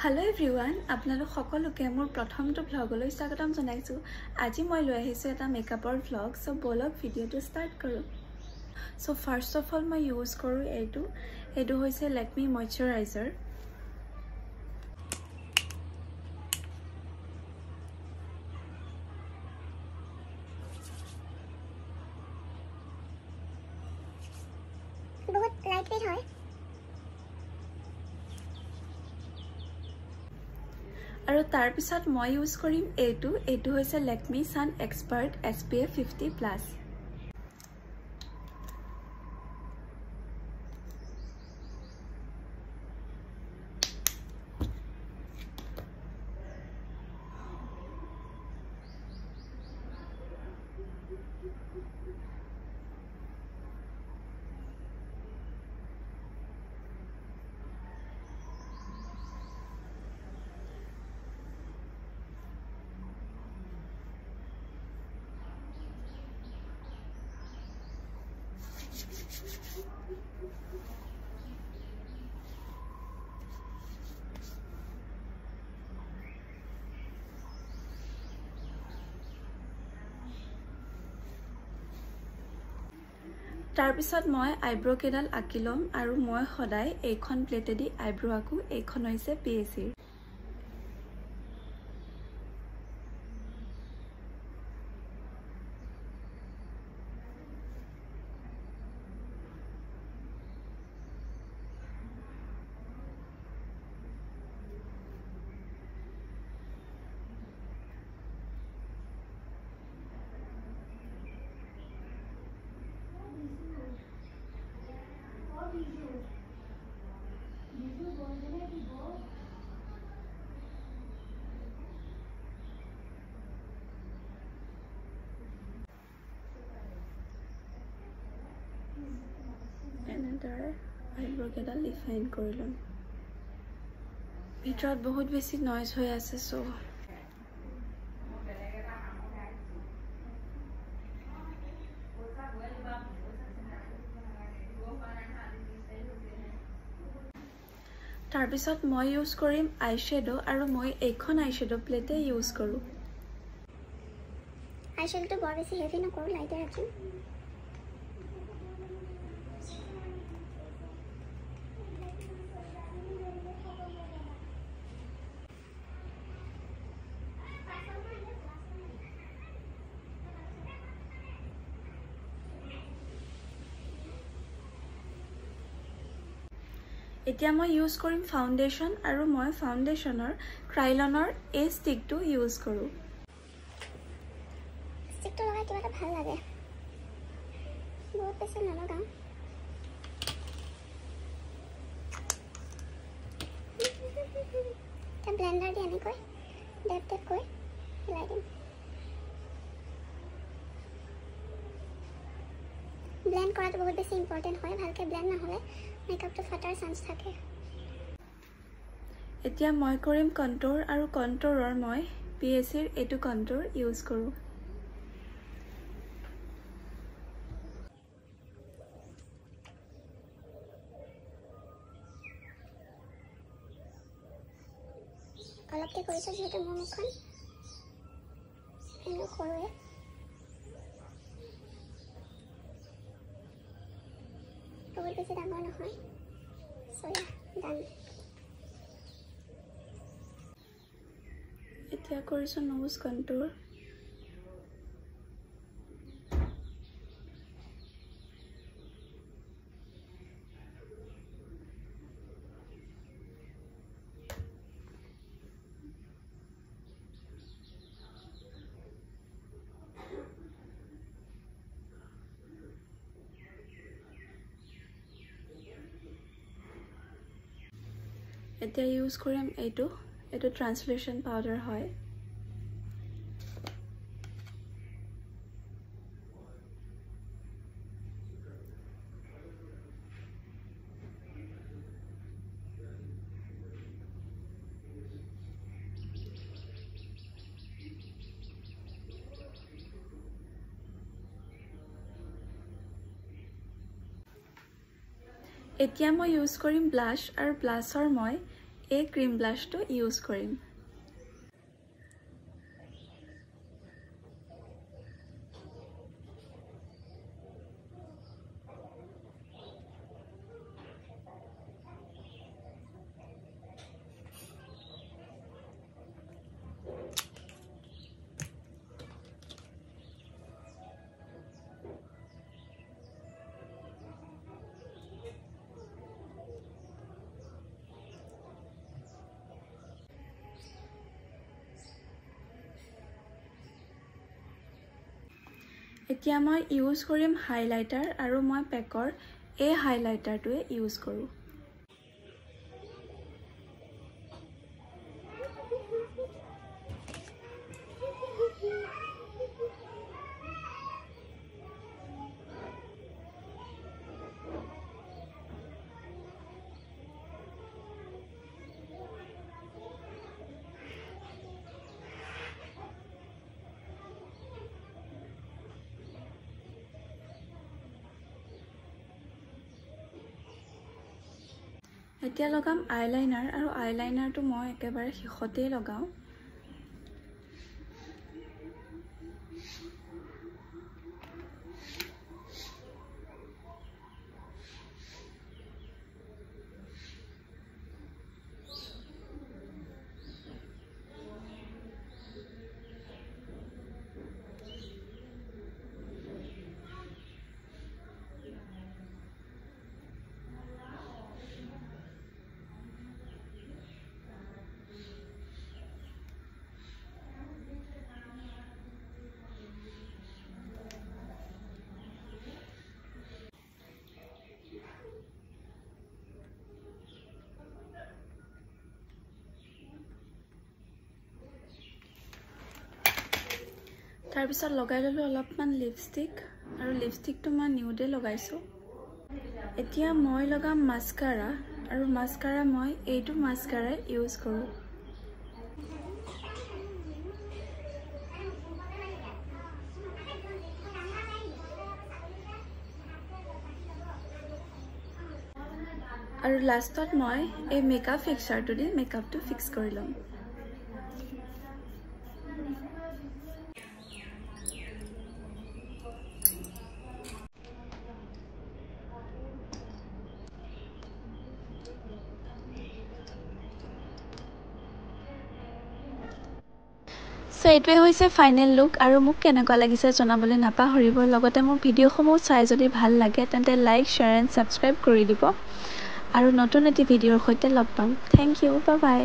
Hello everyone, আপোনালোক সকলোকে মোৰ প্ৰথমটো ভ্লগলৈ স্বাগতম জনাইছো। আজি মই লৈ আহিছো এটা মেকআপৰ ভ্লগ, সো বলক ভিডিওটো ষ্টাৰ্ট কৰো। সো ফাৰ্স্ট অফ অল মই ইউজ কৰো এইটো হৈছে লেকমি ময়শ্চাৰাইজাৰ। বহুত লাইট ওয়েট হয় আৰু তাৰ পিছত মই ইউজ কৰিম এইটো হৈছে লেকমি সান এক্সপাৰ্ট SPF 50+। তাৰ পিছত মই আইব্ৰো কেডাল আঁকি লম আৰু মই সদায় এইখন প্লেটেদি আইব্ৰো আঁকো। এইখন হৈছে PSC। এনেদৰে আইব্ৰো কেডাল ডিফাইন কৰি লম। ভিতৰত বহুত বেছি নইজ হৈ আছে সো তাৰ পিছত মই ইউজ কৰিম আইশ্যাডো আৰু মই এইখন আইশ্যাডো প্লেটে ইউজ কৰো। আইশ্যাডোটো বৰ বেছি হেভি নকৰো, লাইটে ৰাখিম। এতিয়া মই ইউজ কৰিম ফাউণ্ডেশ্যন আৰু মই ফাউণ্ডেশ্যনৰ ক্ৰাইলনৰ এই ষ্টিকটো ইউজ কৰো। ষ্টিকটো লগাই কিবা এটা ভাল লাগে, বহুত বেছি নলগাও। এটা ব্লেণ্ডাৰ দি এনেকৈ ডেপ কৈ হিলাই দিম। ব্লেন্ড কৰাটো বহুত বেছি ইম্পৰ্টেণ্ট হয়, ভালকে ব্লেন্ড নহ'লে মেকআপটো ফাটাৰ চান্স থাকে। এতিয়া মই কৰিম কণ্টুৰ আৰু কণ্টুৰৰ মই PSCৰ এইটো কণ্টুৰ ইউজ কৰো। অলপকে কৰিছো যিহেতু মোৰ মুখখন এনেও সৰুৱে। বহুত বেছি ডাঙৰ নহয়। সয়া ডান। এতিয়া কৰিছো নোজ কণ্টুৰ। এতিয়া ইউজ কৰিম এইটো ট্ৰান্সলেশ্যন পাউডাৰ হয়। এতিয়া মই ইউজ কৰিম ব্লাশ আৰু ব্লাশৰ মই এই ক্ৰীম ব্লাছটো ইউজ কৰিম। এতিয়া মই ইউজ কৰিম হাইলাইটাৰ আৰু মই পেকৰ এই হাইলাইটাৰটোৱে ইউজ কৰোঁ। এতিয়া লগাম আইলাইনাৰ আৰু আইলাইনাৰটো মই একেবাৰে শেষতেই লগাওঁ। তাৰপিছত লগাই ল'লোঁ অলপমান লিপষ্টিক আৰু লিপষ্টিকটো মই নিউডে লগাইছোঁ। এতিয়া মই লগাম মাস্কাৰা আৰু মাস্কাৰা মই এইটো মাস্কাৰাই ইউজ কৰোঁ। আৰু লাষ্টত মই এই মেকআপ ফিক্সাৰটো দি মেকআপটো ফিক্স কৰি ল'ম। সো এইটোৱে হৈছে ফাইনেল লুক আৰু মোক কেনেকুৱা লাগিছে জনাবলৈ নাপাহৰিব। লগতে মোৰ ভিডিঅ'সমূহ চাই যদি ভাল লাগে তেন্তে লাইক, শ্বেয়াৰ এণ্ড ছাবস্ক্ৰাইব কৰি দিব আৰু নতুন এটি ভিডিঅ'ৰ সৈতে লগ পাম। Thank you, bye by.